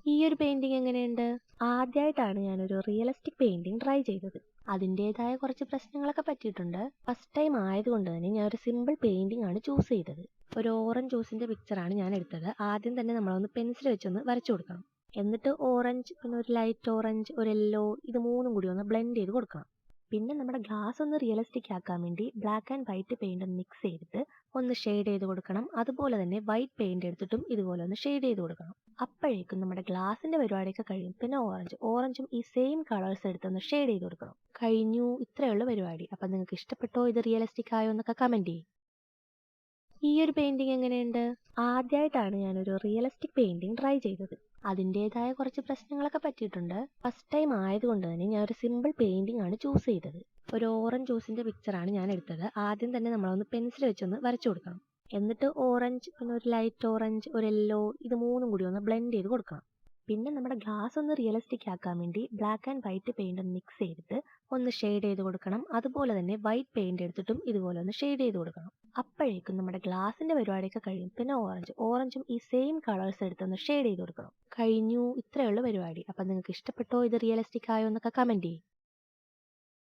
ഈ ഒരു പെയിന്റിംഗ് എങ്ങനെയുണ്ട്? ആദ്യമായിട്ടാണ് ഞാനൊരു റിയലിസ്റ്റിക് പെയിന്റിംഗ് ട്രൈ ചെയ്തത്. അതിൻ്റെതായ കുറച്ച് പ്രശ്നങ്ങളൊക്കെ പറ്റിയിട്ടുണ്ട്. ഫസ്റ്റ് ടൈം ആയതുകൊണ്ട് തന്നെ ഞാൻ ഒരു സിമ്പിൾ പെയിന്റിംഗ് ആണ് ചൂസ് ചെയ്തത്. ഒരു ഓറഞ്ച് ജ്യൂസിന്റെ പിക്ചറാണ് ഞാൻ എടുത്തത്. ആദ്യം തന്നെ നമ്മളൊന്ന് പെൻസിൽ വെച്ചൊന്ന് വരച്ചു കൊടുക്കണം. എന്നിട്ട് ഓറഞ്ച്, പിന്നെ ഒരു ലൈറ്റ് ഓറഞ്ച്, ഒരു യെല്ലോ, ഇത് മൂന്നും കൂടി ഒന്ന് ബ്ലെൻഡ് ചെയ്ത് കൊടുക്കണം. പിന്നെ നമ്മുടെ ഗ്ലാസ് ഒന്ന് റിയലിസ്റ്റിക് ആക്കാൻ വേണ്ടി ബ്ലാക്ക് ആൻഡ് വൈറ്റ് പെയിന്റ് ഒന്ന് മിക്സ് ചെയ്തിട്ട് ഒന്ന് ഷെയ്ഡ് ചെയ്ത് കൊടുക്കണം. അതുപോലെ തന്നെ വൈറ്റ് പെയിന്റ് എടുത്തിട്ടും ഇതുപോലെ ഒന്ന് ഷെയ്ഡ് ചെയ്ത് കൊടുക്കണം. അപ്പോഴേക്കും നമ്മുടെ ഗ്ലാസിന്റെ പരിപാടിയൊക്കെ കഴിയും. പിന്നെ ഓറഞ്ചും ഈ സെയിം കളേഴ്സ് എടുത്തൊന്ന് ഷെയ്ഡ് ചെയ്ത് കൊടുക്കണം. കഴിഞ്ഞു, ഇത്രയുള്ള പരിപാടി. അപ്പം നിങ്ങൾക്ക് ഇഷ്ടപ്പെട്ടോ, ഇത് റിയലിസ്റ്റിക് ആയോ എന്നൊക്കെ കമന്റ് ചെയ്യും. ഈ ഒരു പെയിന്റിംഗ് എങ്ങനെയുണ്ട്? ആദ്യമായിട്ടാണ് ഞാനൊരു റിയലിസ്റ്റിക് പെയിന്റിംഗ് ട്രൈ ചെയ്തത്. അതിൻ്റെതായ കുറച്ച് പ്രശ്നങ്ങളൊക്കെ പറ്റിയിട്ടുണ്ട്. ഫസ്റ്റ് ടൈം ആയതുകൊണ്ട് തന്നെ ഞാൻ ഒരു സിമ്പിൾ പെയിന്റിംഗ് ആണ് ചൂസ് ചെയ്തത്. ഒരു ഓറഞ്ച് ജ്യൂസിന്റെ പിക്ചറാണ് ഞാൻ എടുത്തത്. ആദ്യം തന്നെ നമ്മളൊന്ന് പെൻസിൽ വെച്ചൊന്ന് വരച്ചു കൊടുക്കണം. എന്നിട്ട് ഓറഞ്ച്, പിന്നെ ഒരു ലൈറ്റ് ഓറഞ്ച്, ഒരു യെല്ലോ, ഇത് മൂന്നും കൂടി ഒന്ന് ബ്ലെൻഡ് ചെയ്ത് കൊടുക്കണം. പിന്നെ നമ്മുടെ ഗ്ലാസ് ഒന്ന് റിയലിസ്റ്റിക് ആക്കാൻ വേണ്ടി ബ്ലാക്ക് ആൻഡ് വൈറ്റ് പെയിന്റ് ഒന്ന് മിക്സ് ചെയ്തിട്ട് ഒന്ന് ഷെയ്ഡ് ചെയ്ത് കൊടുക്കണം. അതുപോലെ തന്നെ വൈറ്റ് പെയിന്റ് എടുത്തിട്ടും ഇതുപോലെ ഒന്ന് ഷെയ്ഡ് ചെയ്ത് കൊടുക്കണം. അപ്പോഴേക്കും നമ്മുടെ ഗ്ലാസിന്റെ പരിപാടിയൊക്കെ കഴിയും. പിന്നെ ഓറഞ്ചും ഈ സെയിം കളേഴ്സ് എടുത്തൊന്ന് ഷെയ്ഡ് ചെയ്ത് കൊടുക്കണം. കഴിഞ്ഞു, ഇത്രയുള്ള പരിപാടി. അപ്പം നിങ്ങൾക്ക് ഇഷ്ടപ്പെട്ടോ, ഇത് റിയലിസ്റ്റിക് ആയോ എന്നൊക്കെ കമന്റ് ചെയ്യും.